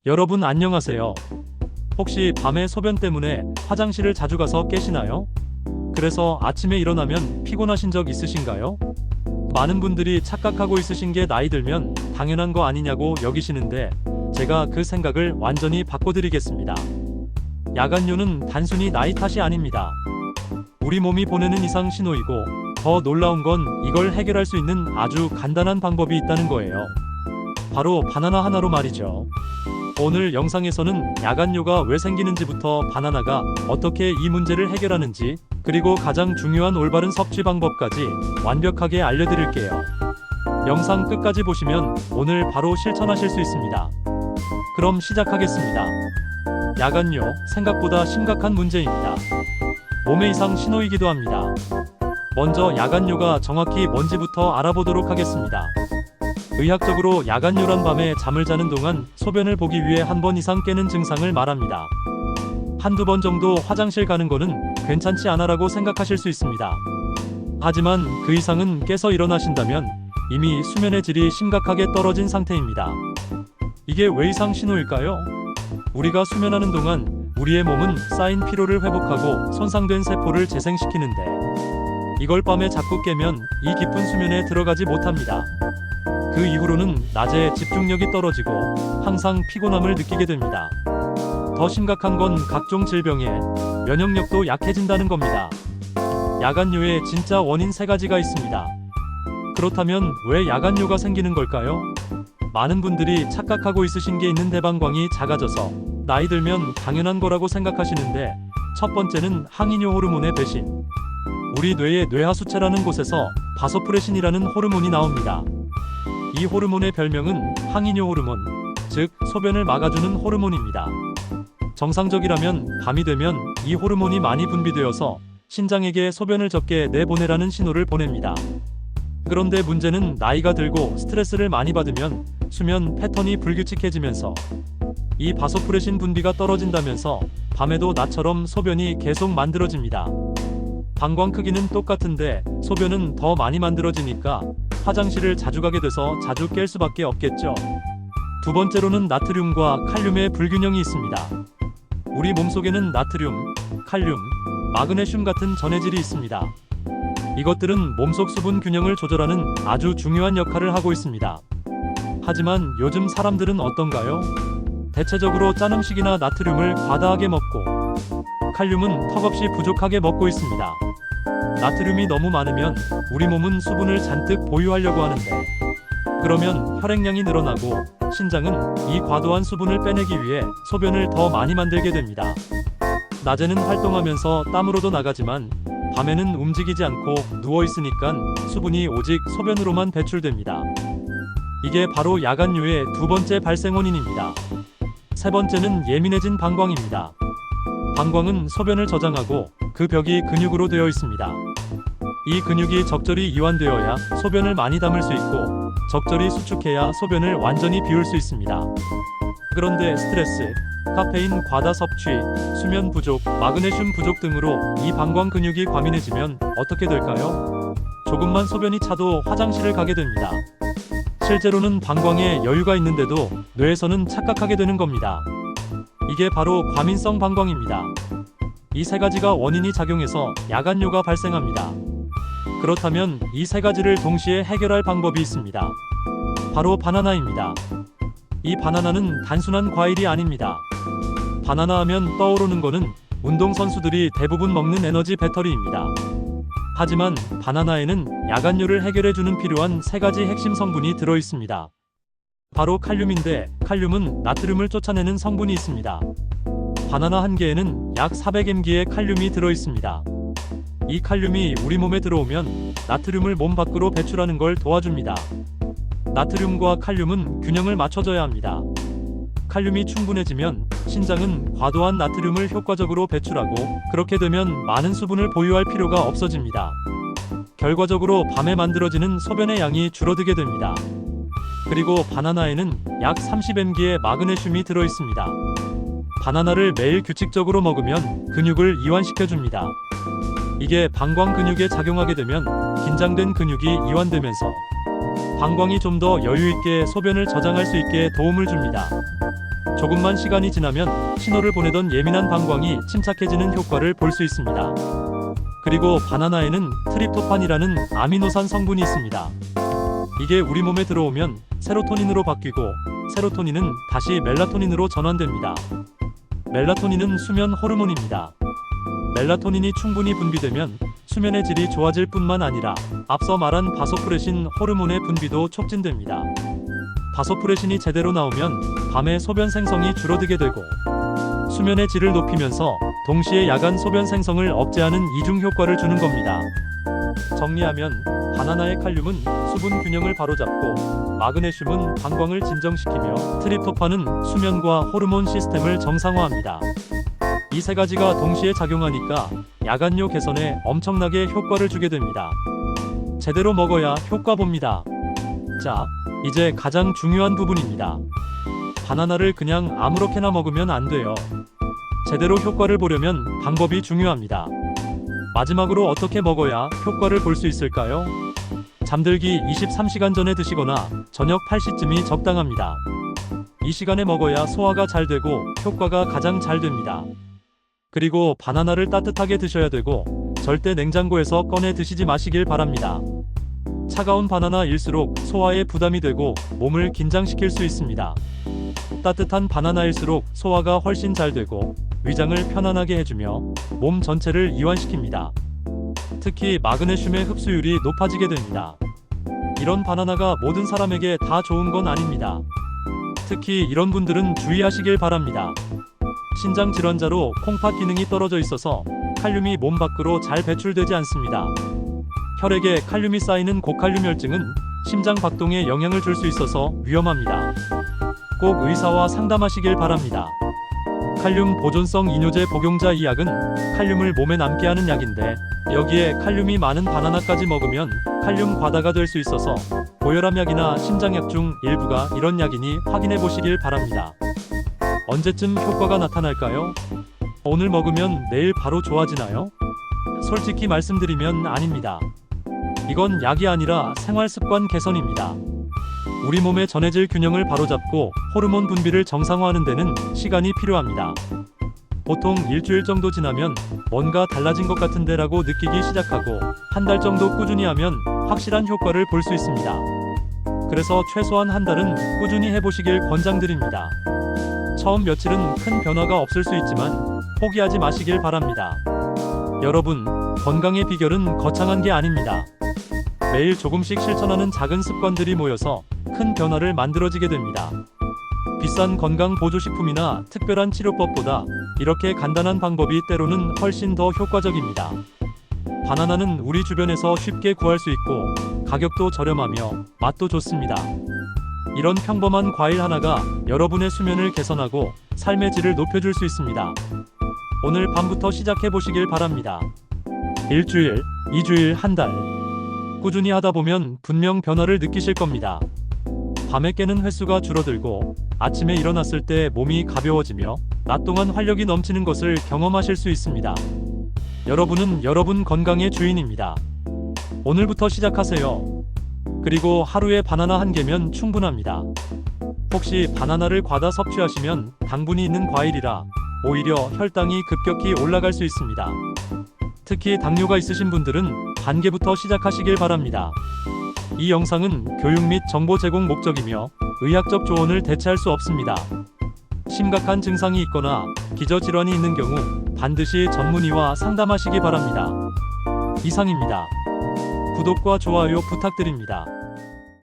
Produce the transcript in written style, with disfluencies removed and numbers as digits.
여러분 안녕하세요. 혹시 밤에 소변 때문에 화장실을 자주 가서 깨시나요? 그래서 아침에 일어나면 피곤하신 적 있으신가요? 많은 분들이 착각하고 있으신 게 나이 들면 당연한 거 아니냐고 여기시는데 제가 그 생각을 완전히 바꿔드리겠습니다. 야간뇨는 단순히 나이 탓이 아닙니다. 우리 몸이 보내는 이상 신호이고 더 놀라운 건 이걸 해결할 수 있는 아주 간단한 방법이 있다는 거예요. 바로 바나나 하나로 말이죠. 오늘 영상에서는 야간뇨가 왜 생기는지부터 바나나가 어떻게 이 문제를 해결하는지 그리고 가장 중요한 올바른 섭취 방법까지 완벽하게 알려드릴게요. 영상 끝까지 보시면 오늘 바로 실천하실 수 있습니다. 그럼 시작하겠습니다. 야간뇨, 생각보다 심각한 문제입니다. 몸의 이상 신호이기도 합니다. 먼저 야간뇨가 정확히 뭔지부터 알아보도록 하겠습니다. 의학적으로 야간뇨란 밤에 잠을 자는 동안 소변을 보기 위해 한 번 이상 깨는 증상을 말합니다. 한두 번 정도 화장실 가는 거는 괜찮지 않아라고 생각하실 수 있습니다. 하지만 그 이상은 깨서 일어나신다면 이미 수면의 질이 심각하게 떨어진 상태입니다. 이게 왜 이상 신호일까요? 우리가 수면하는 동안 우리의 몸은 쌓인 피로를 회복하고 손상된 세포를 재생시키는데 이걸 밤에 자꾸 깨면 이 깊은 수면에 들어가지 못합니다. 그 이후로는 낮에 집중력이 떨어지고 항상 피곤함을 느끼게 됩니다. 더 심각한 건 각종 질병에 면역력도 약해진다는 겁니다. 야간뇨의 진짜 원인 세 가지가 있습니다. 그렇다면 왜 야간뇨가 생기는 걸까요? 많은 분들이 착각하고 있으신 게 있는데 방광이 작아져서 나이 들면 당연한 거라고 생각하시는데 첫 번째는 항이뇨 호르몬의 배신. 우리 뇌의 뇌하수체라는 곳에서 바소프레신이라는 호르몬이 나옵니다. 이 호르몬의 별명은 항이뇨 호르몬, 즉 소변을 막아주는 호르몬입니다. 정상적이라면 밤이 되면 이 호르몬이 많이 분비되어서 신장에게 소변을 적게 내보내라는 신호를 보냅니다. 그런데 문제는 나이가 들고 스트레스를 많이 받으면 수면 패턴이 불규칙해지면서 이 바소프레신 분비가 떨어진다면서 밤에도 나처럼 소변이 계속 만들어집니다. 방광 크기는 똑같은데 소변은 더 많이 만들어지니까 화장실을 자주 가게 돼서 자주 깰 수밖에 없겠죠. 두 번째로는 나트륨과 칼륨의 불균형이 있습니다. 우리 몸속에는 나트륨, 칼륨, 마그네슘 같은 전해질이 있습니다. 이것들은 몸속 수분 균형을 조절하는 아주 중요한 역할을 하고 있습니다. 하지만 요즘 사람들은 어떤가요? 대체적으로 짠 음식이나 나트륨을 과다하게 먹고 칼륨은 턱없이 부족하게 먹고 있습니다. 나트륨이 너무 많으면 우리 몸은 수분을 잔뜩 보유하려고 하는데 그러면 혈액량이 늘어나고 신장은 이 과도한 수분을 빼내기 위해 소변을 더 많이 만들게 됩니다. 낮에는 활동하면서 땀으로도 나가지만 밤에는 움직이지 않고 누워있으니까 수분이 오직 소변으로만 배출됩니다. 이게 바로 야간뇨의 두 번째 발생 원인입니다. 세 번째는 예민해진 방광입니다. 방광은 소변을 저장하고 그 벽이 근육으로 되어 있습니다. 이 근육이 적절히 이완되어야 소변을 많이 담을 수 있고 적절히 수축해야 소변을 완전히 비울 수 있습니다. 그런데 스트레스, 카페인 과다 섭취, 수면 부족, 마그네슘 부족 등으로 이 방광 근육이 과민해지면 어떻게 될까요? 조금만 소변이 차도 화장실을 가게 됩니다. 실제로는 방광에 여유가 있는데도 뇌에서는 착각하게 되는 겁니다. 이게 바로 과민성 방광입니다. 이 세 가지가 원인이 작용해서 야간뇨가 발생합니다. 그렇다면 이 세 가지를 동시에 해결할 방법이 있습니다. 바로 바나나입니다. 이 바나나는 단순한 과일이 아닙니다. 바나나 하면 떠오르는 거는 운동선수들이 대부분 먹는 에너지 배터리입니다. 하지만 바나나에는 야간뇨를 해결해주는 필요한 세 가지 핵심 성분이 들어있습니다. 바로 칼륨인데 칼륨은 나트륨을 쫓아내는 성분이 있습니다. 바나나 한 개에는 약 400mg의 칼륨이 들어있습니다. 이 칼륨이 우리 몸에 들어오면 나트륨을 몸 밖으로 배출하는 걸 도와줍니다. 나트륨과 칼륨은 균형을 맞춰줘야 합니다. 칼륨이 충분해지면 신장은 과도한 나트륨을 효과적으로 배출하고 그렇게 되면 많은 수분을 보유할 필요가 없어집니다. 결과적으로 밤에 만들어지는 소변의 양이 줄어들게 됩니다. 그리고 바나나에는 약 30mg의 마그네슘이 들어있습니다. 바나나를 매일 규칙적으로 먹으면 근육을 이완시켜줍니다. 이게 방광 근육에 작용하게 되면 긴장된 근육이 이완되면서 방광이 좀 더 여유있게 소변을 저장할 수 있게 도움을 줍니다. 조금만 시간이 지나면 신호를 보내던 예민한 방광이 침착해지는 효과를 볼 수 있습니다. 그리고 바나나에는 트립토판이라는 아미노산 성분이 있습니다. 이게 우리 몸에 들어오면 세로토닌으로 바뀌고 세로토닌은 다시 멜라토닌으로 전환됩니다. 멜라토닌은 수면 호르몬입니다. 멜라토닌이 충분히 분비되면 수면의 질이 좋아질 뿐만 아니라 앞서 말한 바소프레신 호르몬의 분비도 촉진됩니다. 바소프레신이 제대로 나오면 밤에 소변 생성이 줄어들게 되고 수면의 질을 높이면서 동시에 야간 소변 생성을 억제하는 이중 효과를 주는 겁니다. 정리하면 바나나의 칼륨은 수분 균형을 바로잡고 마그네슘은 방광을 진정시키며 트립토판은 수면과 호르몬 시스템을 정상화합니다. 이 세 가지가 동시에 작용하니까 야간요 개선에 엄청나게 효과를 주게 됩니다. 제대로 먹어야 효과 봅니다. 자, 이제 가장 중요한 부분입니다. 바나나를 그냥 아무렇게나 먹으면 안 돼요. 제대로 효과를 보려면 방법이 중요합니다. 마지막으로 어떻게 먹어야 효과를 볼 수 있을까요? 잠들기 23시간 전에 드시거나 저녁 8시쯤이 적당합니다. 이 시간에 먹어야 소화가 잘 되고 효과가 가장 잘 됩니다. 그리고 바나나를 따뜻하게 드셔야 되고 절대 냉장고에서 꺼내 드시지 마시길 바랍니다. 차가운 바나나일수록 소화에 부담이 되고 몸을 긴장시킬 수 있습니다. 따뜻한 바나나일수록 소화가 훨씬 잘 되고 위장을 편안하게 해주며 몸 전체를 이완시킵니다. 특히 마그네슘의 흡수율이 높아지게 됩니다. 이런 바나나가 모든 사람에게 다 좋은 건 아닙니다. 특히 이런 분들은 주의하시길 바랍니다. 신장 질환자로 콩팥 기능이 떨어져 있어서 칼륨이 몸 밖으로 잘 배출되지 않습니다. 혈액에 칼륨이 쌓이는 고칼륨혈증은 심장 박동에 영향을 줄 수 있어서 위험합니다. 꼭 의사와 상담하시길 바랍니다. 칼륨 보존성 이뇨제 복용자 이 약은 칼륨을 몸에 남게 하는 약인데 여기에 칼륨이 많은 바나나까지 먹으면 칼륨 과다가 될 수 있어서 고혈압 약이나 심장약 중 일부가 이런 약이니 확인해 보시길 바랍니다. 언제쯤 효과가 나타날까요? 오늘 먹으면 내일 바로 좋아지나요? 솔직히 말씀드리면 아닙니다. 이건 약이 아니라 생활습관 개선입니다. 우리 몸의 전해질 균형을 바로잡고 호르몬 분비를 정상화하는 데는 시간이 필요합니다. 보통 일주일 정도 지나면 뭔가 달라진 것 같은데 라고 느끼기 시작하고 한 달 정도 꾸준히 하면 확실한 효과를 볼 수 있습니다. 그래서 최소한 한 달은 꾸준히 해보시길 권장드립니다. 처음 며칠은 큰 변화가 없을 수 있지만 포기하지 마시길 바랍니다. 여러분, 건강의 비결은 거창한 게 아닙니다. 매일 조금씩 실천하는 작은 습관들이 모여서 큰 변화를 만들어지게 됩니다. 비싼 건강 보조식품이나 특별한 치료법보다 이렇게 간단한 방법이 때로는 훨씬 더 효과적입니다. 바나나는 우리 주변에서 쉽게 구할 수 있고 가격도 저렴하며 맛도 좋습니다. 이런 평범한 과일 하나가 여러분의 수면을 개선하고 삶의 질을 높여줄 수 있습니다. 오늘 밤부터 시작해 보시길 바랍니다. 일주일, 2주일, 한 달. 꾸준히 하다 보면 분명 변화를 느끼실 겁니다. 밤에 깨는 횟수가 줄어들고 아침에 일어났을 때 몸이 가벼워지며 낮 동안 활력이 넘치는 것을 경험하실 수 있습니다. 여러분은 여러분 건강의 주인입니다. 오늘부터 시작하세요. 그리고 하루에 바나나 한 개면 충분합니다. 혹시 바나나를 과다 섭취하시면 당분이 있는 과일이라 오히려 혈당이 급격히 올라갈 수 있습니다. 특히 당뇨가 있으신 분들은 반 개부터 시작하시길 바랍니다. 이 영상은 교육 및 정보 제공 목적이며 의학적 조언을 대체할 수 없습니다. 심각한 증상이 있거나 기저질환이 있는 경우 반드시 전문의와 상담하시기 바랍니다. 이상입니다. 구독과 좋아요 부탁드립니다.